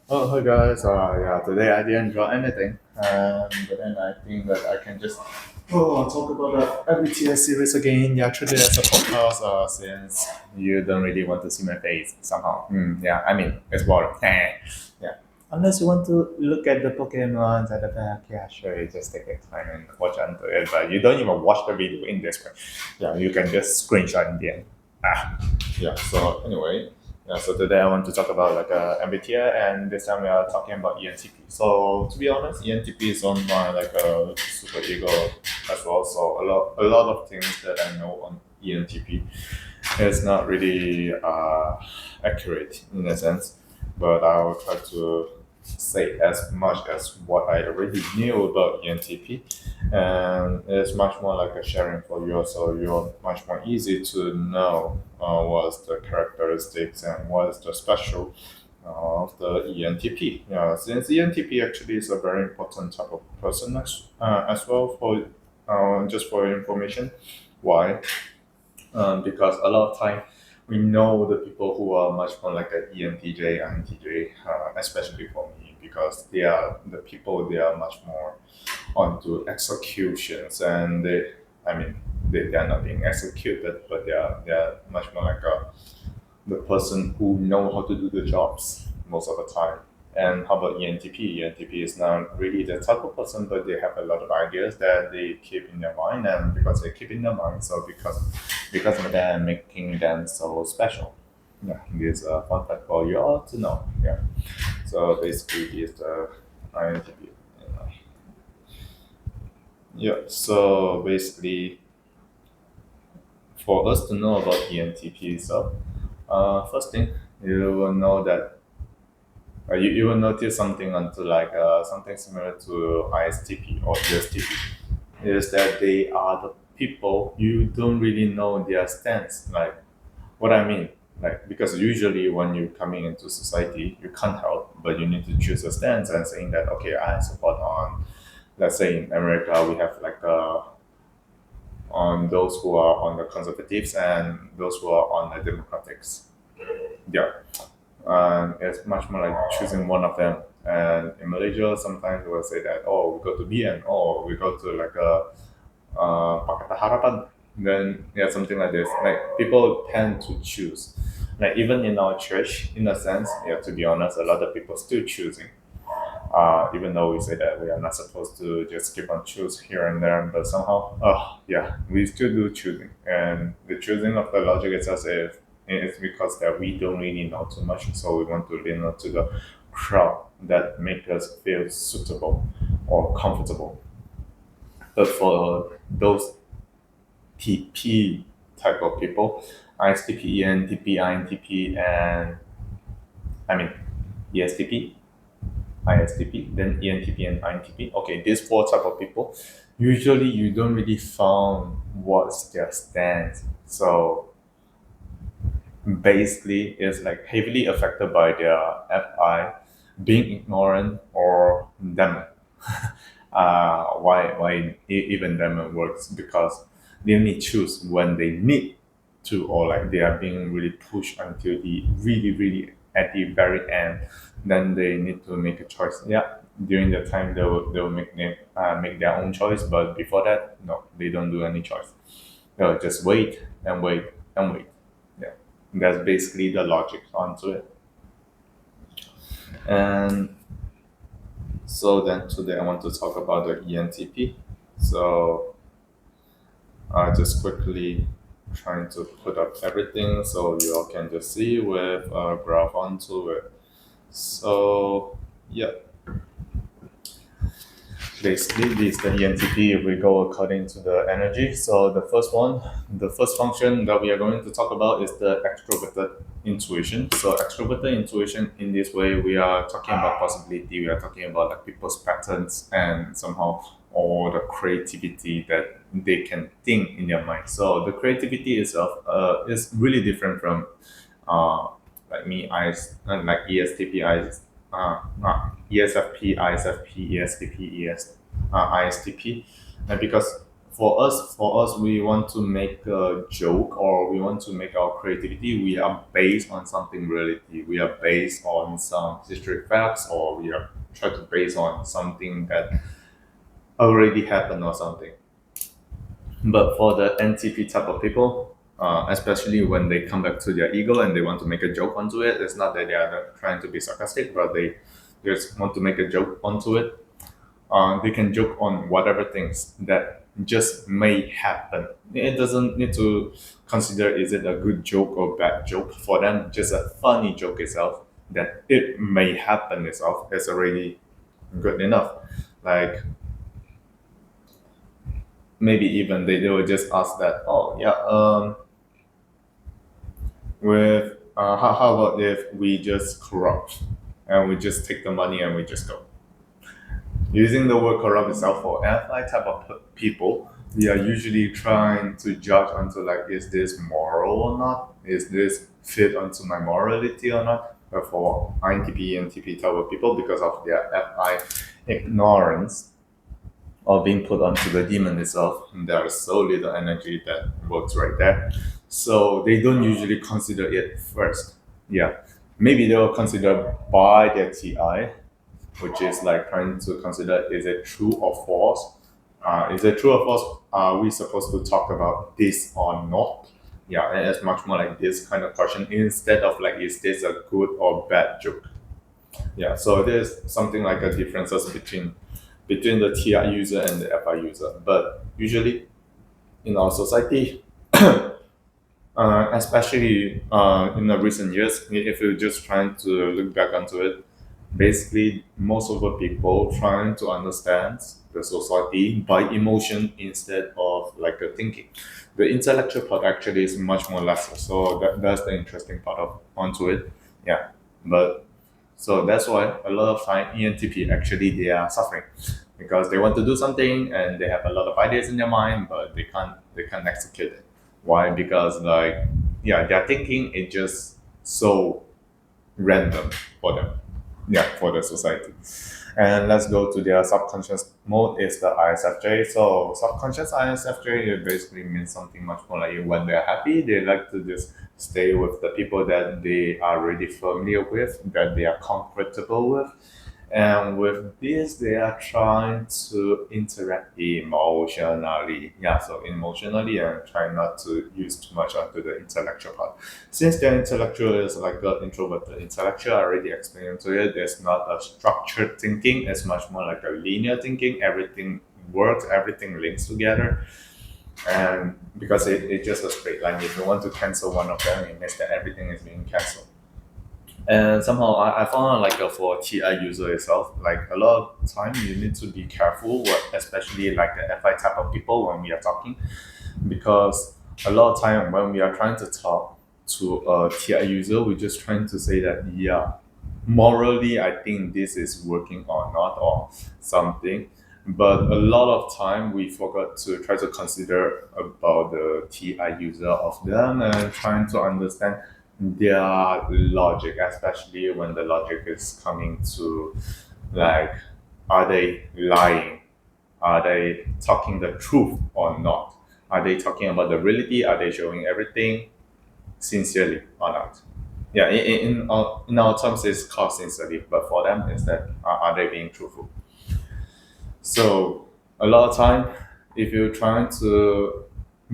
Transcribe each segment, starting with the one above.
Oh, hi guys. Yeah, today I didn't draw anything. But then I think that I can just talk about the MBTI series again. Yeah, treat it as a podcast. Since you don't really want to see my face somehow. Yeah, I mean it's boring. Yeah. Unless you want to look at the Pokemon at the back, yeah, sure. You just take your time and watch until it. But you don't even watch the video in this way. Yeah, you can just screenshot in the end. Ah, yeah. So anyway. Yeah, so today I want to talk about like MBTI, and this time we are talking about ENTP. So to be honest, ENTP is on my like super ego as well. So a lot of things that I know on ENTP is not really accurate in a sense, but I will try to say as much as what I already knew about ENTP, and it's much more like a sharing for you, so you're much more easy to know what's the characteristics and what is the special of the ENTP. Yeah, since ENTP actually is a very important type of person as well for just for your information. Why? Because a lot of time we know the people who are much more like an ENTJ, INTJ, especially for me, because they are the people they are much more onto executions, and they are not being executed, but they are much more like the person who know how to do the jobs most of the time. And how about ENTP? ENTP is not really the type of person, but they have a lot of ideas that they keep in their mind, and because they keep in their mind, so because of that, making them so special. Yeah, this is a fun fact for you all to know. Yeah. So basically, this is the INTP. Yeah. So basically, for us to know about ENTP, so first thing you will know that you will notice something until like something similar to ISTP or ESTP is that they are the people you don't really know their stance. Like what I mean, like because usually when you're coming into society, you can't help but you need to choose a stance and saying that okay, I support on. Let's say in America, we have like on those who are on the conservatives and those who are on the democrats. Yeah, and it's much more like choosing one of them. And in Malaysia, sometimes we'll say that oh, we go to BN or we go to like a Pakatan Harapan. Then yeah, something like this. Like people tend to choose. Like even in our church, in a sense, yeah, to be honest, a lot of people still choosing. Even though we say that we are not supposed to just keep on choose here and there, but somehow, yeah, we still do choosing. And the choosing of the logic itself is because that we don't really know too much, so we want to lean to the crowd that make us feel suitable or comfortable. But for those TP type of people, ISTP, ENTP, INTP, and I mean ESTP, ISTP, then ENTP and INTP. Okay, these four type of people, usually you don't really found what's their stance. So basically, it's like heavily affected by their FI, being ignorant or them. Even them works because they only choose when they need to, or like they are being really pushed until the really really at the very end, then they need to make a choice. Yeah, during the time they will make their own choice, but before that, no, they don't do any choice. They'll just wait and wait and wait. Yeah, that's basically the logic onto it. And so then today I want to talk about the ENTP. So I just quickly trying to put up everything so you all can just see with a graph onto it. So yeah, basically this is the ENTP if we go according to the energy. So the first function that we are going to talk about is the extroverted intuition. So extroverted intuition, in this way we are talking about possibility, we are talking about like people's patterns and somehow all the creativity that they can think in their mind. So the creativity itself is really different from uh, like me, like ESTP, ESFP, ISFP, ESTP, ISTP, because for us, we want to make a joke or we want to make our creativity. We are based on something reality. We are based on some history facts, or we are try to base on something that already happened or something. But for the NTP type of people, especially when they come back to their ego and they want to make a joke onto it, it's not that they are not trying to be sarcastic, but they just want to make a joke onto it. They can joke on whatever things that just may happen. It doesn't need to consider is it a good joke or bad joke. For them, just a funny joke itself that it may happen itself is already good enough. Like maybe even they will just ask that, oh yeah, with how about if we just corrupt and we just take the money and we just go. Using the word corrupt itself for FI type of people, we are usually trying to judge onto like, is this moral or not? Is this fit onto my morality or not? But for INTP and TP type of people, because of their FI ignorance or being put onto the demon itself, there is so little energy that works right there. So they don't usually consider it first. Yeah. Maybe they will consider by their TI, which is like trying to consider is it true or false? Is it true or false? Are we supposed to talk about this or not? Yeah, and it's much more like this kind of question instead of like is this a good or bad joke? Yeah, so there's something like a differences between the TI user and the FI user. But usually in our society, especially in the recent years, if you're just trying to look back onto it, basically most of the people trying to understand the society by emotion instead of like a thinking. The intellectual part actually is much more lesser, so that's the interesting part of onto it. Yeah, but so that's why a lot of time ENTP actually they are suffering because they want to do something and they have a lot of ideas in their mind, but they can't execute it. Why? Because like yeah, their thinking is just so random for them. Yeah, for the society. And let's go to their subconscious mode is the ISFJ. So subconscious ISFJ it basically means something much more like when they're happy, they like to just stay with the people that they are really familiar with, that they are comfortable with. And with this, they are trying to interact emotionally. Yeah, so emotionally and try not to use too much onto the intellectual part. Since the intellectual is like an introverted intellectual, I already explained to it, there's not a structured thinking, it's much more like a linear thinking. Everything works, everything links together. And because it's just a straight line, if you want to cancel one of them, it means that everything is being cancelled. And somehow I found like for TI user itself, like a lot of time you need to be careful, especially like the FI type of people when we are talking, because a lot of time when we are trying to talk to a TI user, we're just trying to say that yeah, morally I think this is working or not or something. But a lot of time we forgot to try to consider about the TI user of them and trying to understand their logic, especially when the logic is coming to like, are they lying? Are they talking the truth or not? Are they talking about the reality? Are they showing everything sincerely or not? Yeah, in our terms, it's called sincerely, but for them, is that are they being truthful? So a lot of time, if you're trying to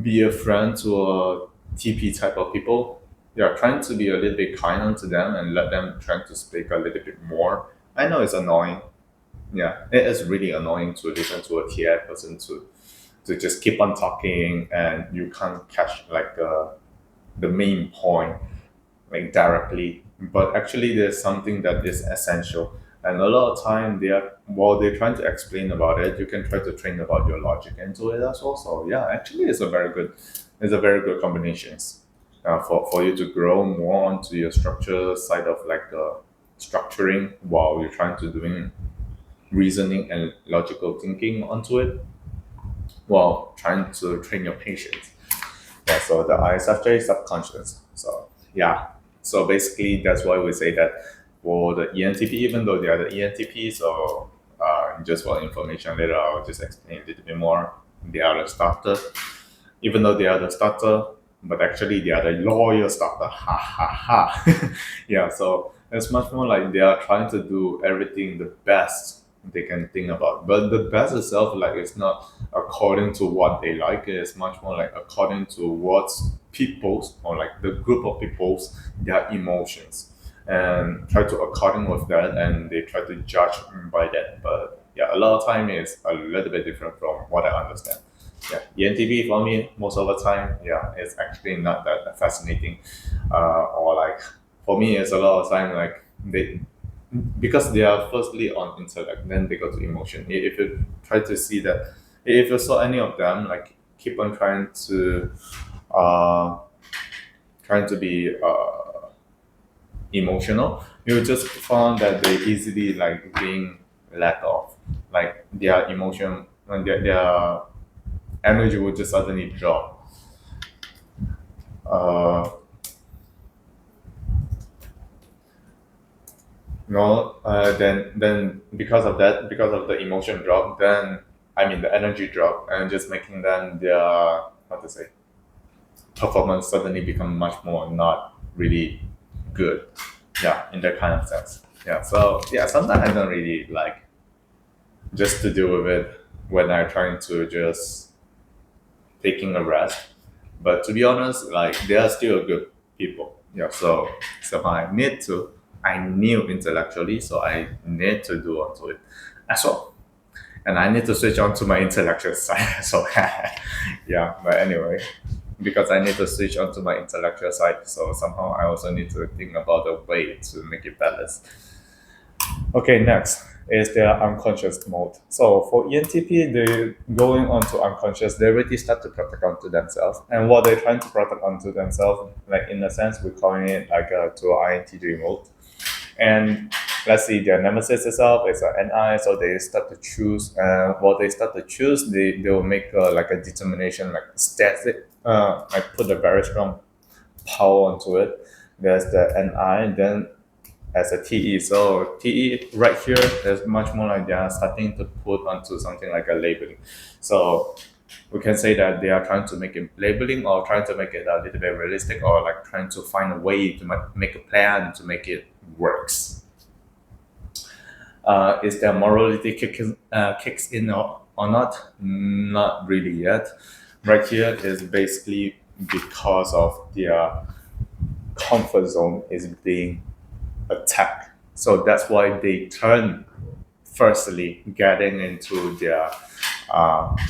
be a friend to a TP type of people, you're trying to be a little bit kinder to them and let them try to speak a little bit more. I know it's annoying. Yeah, it is really annoying to listen to a TI person to just keep on talking and you can't catch like the main point like directly. But actually, there's something that is essential. And a lot of time, they are while they're trying to explain about it, you can try to train about your logic into it as well. So yeah, actually, it's a very good combinations for you to grow more onto your structure side of like structuring while you're trying to doing reasoning and logical thinking onto it while trying to train your patience. Yeah, so the ISFJ is subconscious. So yeah, so basically that's why we say that for the ENTP, even though they are the ENTP, so just for information later, I'll just explain a little bit more they are the starter, even though they are the starter, but actually they are the loyal starter. Ha ha ha. Yeah, so it's much more like they are trying to do everything the best they can think about. But the best itself, like, it's not according to what they like. It's much more like according to what's people's, or like the group of people's, their emotions, and try to according with that, and they try to judge by that. But yeah, a lot of time is a little bit different from what I understand. Yeah, ENTP for me, most of the time, yeah, it's actually not that fascinating. Or like, for me, it's a lot of time like they, because they are firstly on intellect, then they go to emotion. If you try to see that, if you saw any of them like keep on uh, trying to be emotional, you just found that they easily like being let off, like their emotion and their energy would just suddenly drop. Uh, no, then because of that, because of the emotion drop, then I mean the energy drop, and just making them their, how to say, performance suddenly become much more not really good. Yeah, in that kind of sense. Yeah, so yeah, sometimes I don't really like just to deal with it when I'm trying to just taking a rest. But to be honest, like they are still good people. Yeah, so I knew intellectually, so I need to do onto it as well. And I need to switch on to my intellectual side. So yeah, but anyway, because I need to switch on to my intellectual side, so somehow I also need to think about a way to make it balanced. Okay, next is their unconscious mode. So for ENTP, they going on to unconscious, they already start to protect onto themselves. And what they're trying to protect onto themselves, like in a sense, we're calling it like to INTJ mode. And let's see, their nemesis itself is an NI, so they start to choose. What they start to choose, they will make like a determination, like static, like put a very strong power onto it. There's the NI, then as a TE. So TE right here is much more like they are starting to put onto something like a labeling. So we can say that they are trying to make it labeling, or trying to make it a little bit realistic, or like trying to find a way to make a plan to make it works. Is their morality kicks in or not? Not really yet. Right here is basically because of their comfort zone is being attacked. So that's why they turn firstly getting into their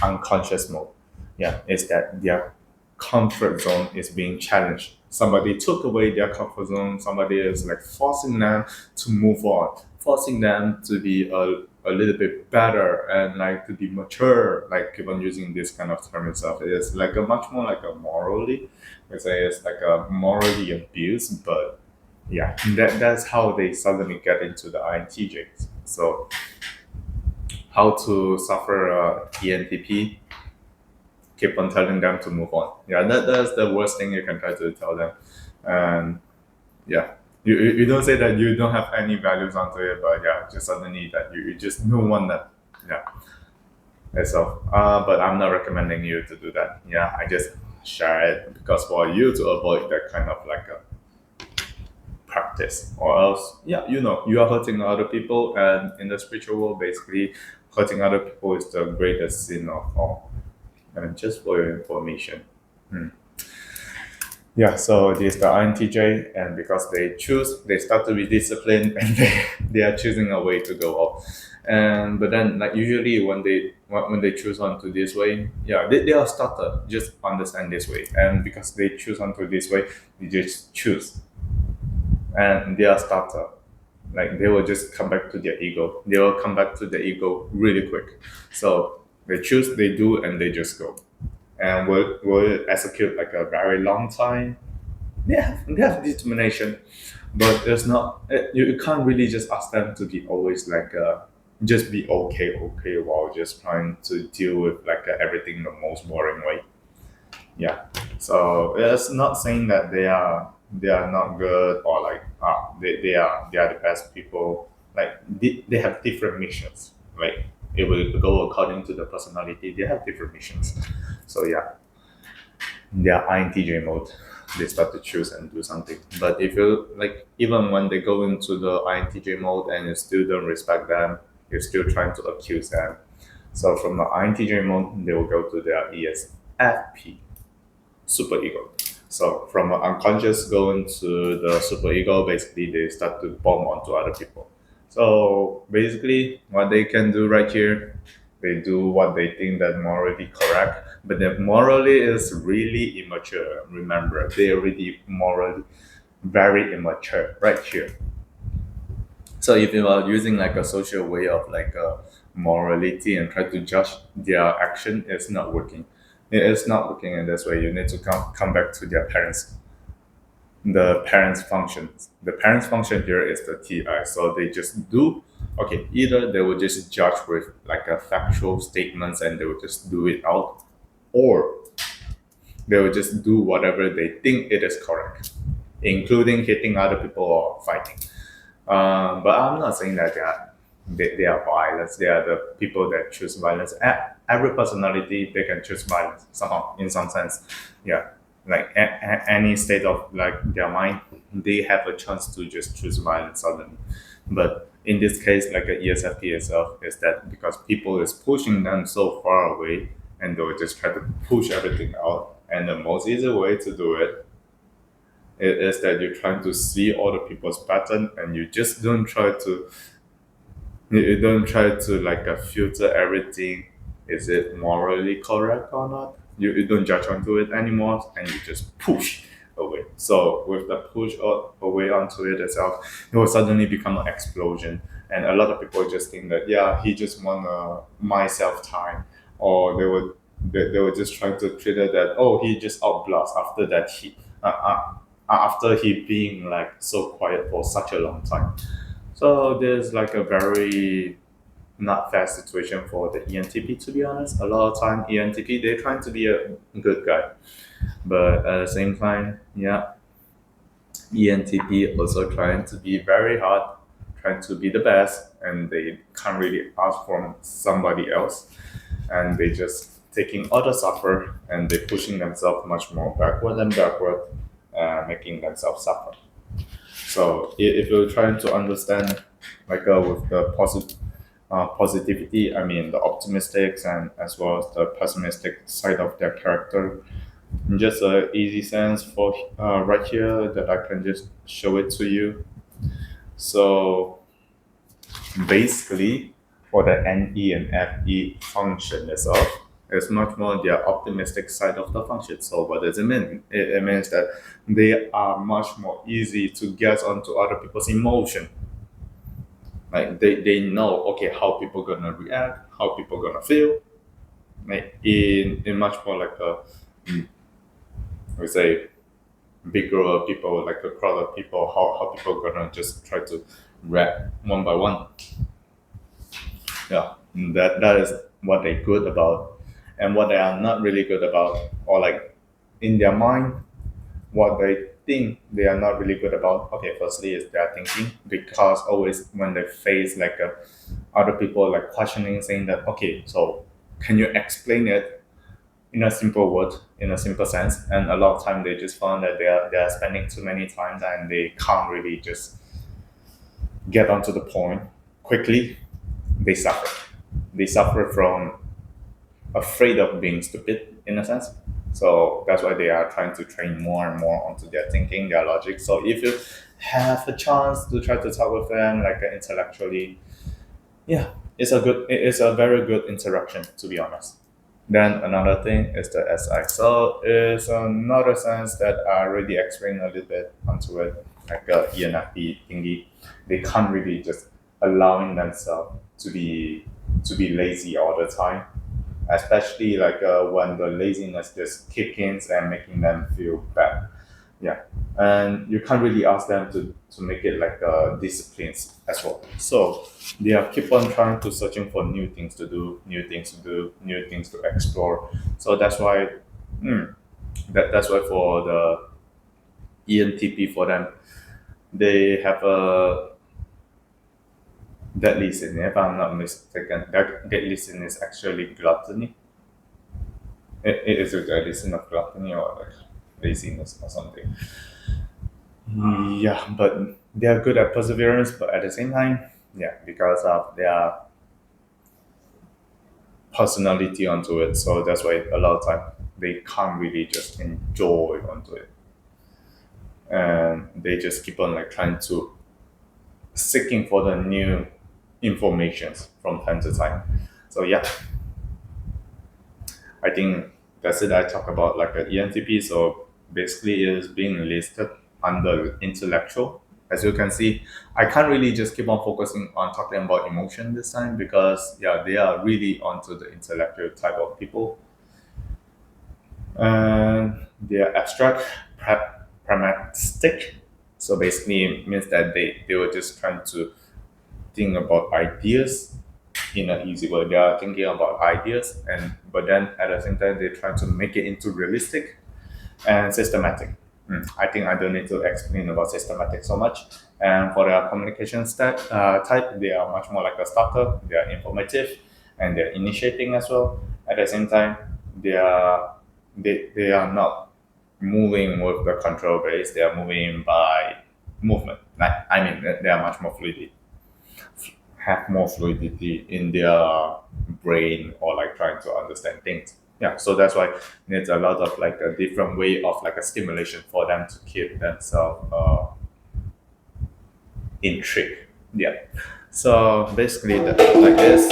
unconscious mode. Yeah, is that their comfort zone is being challenged. Somebody took away their comfort zone. Somebody is like forcing them to move on, forcing them to be a little bit better and like to be mature. Like even using this kind of term itself, it is like a much more like a morally. We say it's like a morally abuse, but yeah, that's how they suddenly get into the INTJs. So how to suffer ENTP? Keep on telling them to move on. Yeah, that's the worst thing you can try to tell them. And yeah, you don't say that you don't have any values onto it, but yeah, just suddenly that you just don't want that. Yeah, that's all. But I'm not recommending you to do that. Yeah, I just share it because for you to avoid that kind of like a practice, or else yeah, you are hurting other people, and in the spiritual world basically hurting other people is the greatest sin of all. And just for your information. Yeah, so this is the INTJ, and because they choose, they start to be disciplined, and they are choosing a way to go off. And but then like usually when they choose onto this way, yeah, they are starter. Just understand this way, and because they choose onto this way, they just choose, and they are starter. Like they will just come back to their ego. They will come back to their ego really quick. So they choose, they do, and they just go, and will execute like a very long time. They have determination, but there's not you can't really just ask them to be always like just be okay while just trying to deal with like everything the most boring way. Yeah, so it's not saying that they are not good, or like they are the best people. Like they have different missions. Like it will go according to the personality. They have different missions. So yeah, their INTJ mode, they start to choose and do something. But if you like, even when they go into the INTJ mode and you still don't respect them, you're still trying to accuse them. So from the INTJ mode, they will go to their ESFP, superego. So from unconscious going to the superego, basically they start to bomb onto other people. So basically, what they can do right here, they do what they think that morally correct, but the morally is really immature. Remember, they are really morally very immature right here. So if you are using like a social way of like a morality and try to judge their action, it's not working. It is not working, and that's why you need to come back to their parents. The parents function. The parents function here is the TI. So they just do okay. Either they will just judge with like a factual statements and they will just do it out, or they will just do whatever they think it is correct, including hitting other people or fighting. But I'm not saying that they are violent. They are the people that choose violence. Every personality they can choose violence somehow, in some sense. Yeah, like any state of like their mind, they have a chance to just choose violence suddenly. But in this case, like a ESFP itself, is that because people is pushing them so far away, and they will just try to push everything out. And the most easy way to do it is that you're trying to see all the people's pattern and you just don't try to you don't try to like filter everything. Is it morally correct or not? You don't judge onto it anymore and you just push away. So with the push away onto it itself, it will suddenly become an explosion. And a lot of people just think that yeah, he just want myself time, or they were just trying to treat it that oh he just outblast after that he after he being like so quiet for such a long time. So there's like a very not fair situation for the ENTP, to be honest. A lot of time ENTP they're trying to be a good guy, but at the same time, yeah, ENTP also trying to be very hard, trying to be the best, and they can't really ask from somebody else, and they just taking all the suffer and they pushing themselves much more backward and backward, making themselves suffer. So if you're trying to understand, like with the positivity, I mean the optimistic and as well as the pessimistic side of their character, in just a easy sense for right here that I can just show it to you. So basically, for the NE and FE function itself, it's much more the optimistic side of the function. So what does it mean? It means that they are much more easy to get onto other people's emotion. Like they know okay how people gonna react, how people gonna feel. Like in much more like a we say big group of people, like a crowd of people, how people gonna just try to react one by one. Yeah, that is what they're good about, and what they are not really good about, or like in their mind, what they think they are not really good about. Okay, firstly is their thinking, because always when they face like other people like questioning, saying that okay, so can you explain it in a simple word, in a simple sense? And a lot of time they just found that they are spending too many times and they can't really just get onto the point quickly. They suffer. They suffer from afraid of being stupid in a sense. So that's why they are trying to train more and more onto their thinking, their logic. So if you have a chance to try to talk with them like intellectually, yeah, it's a very good interaction, to be honest. Then another thing is the SI. So it's another sense that I already explained a little bit onto it, like ENFP thingy. They can't really just allowing themselves to be lazy all the time, especially like when the laziness just kick in and making them feel bad. Yeah, and you can't really ask them to make it like disciplines as well. So they are keep on trying to searching for new things to do, new things to do, new things to explore. So that's why, that's why for the ENTP for them, they have a deadly sin. If I'm not mistaken, that deadly sin is actually gluttony. It is a deadly sin of gluttony or like laziness or something. Yeah, but they are good at perseverance, but at the same time, yeah, because of their personality onto it. So that's why a lot of time they can't really just enjoy onto it, and they just keep on like trying to seeking for the new informations from time to time. So yeah, I think that's it. I talk about like an ENTP. So basically, it is being listed under intellectual. As you can see, I can't really just keep on focusing on talking about emotion this time because yeah, they are really onto the intellectual type of people, and they are abstract, pragmatic. So basically, it means that they were just trying to think about ideas in an easy way. They are thinking about ideas, and but then at the same time, they try to make it into realistic and systematic. I think I don't need to explain about systematic so much. And for their communication type, they are much more like a starter. They are informative, and they're initiating as well. At the same time, they are they are not moving with the control base. They are moving by movement. Like I mean, they are much more fluid, have more fluidity in their brain or like trying to understand things. Yeah, so that's why needs a lot of like a different way of like a stimulation for them to keep themselves intrigued. Yeah. So basically, like this.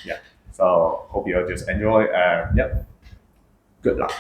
Yeah. So hope you all just enjoy and yeah, good luck.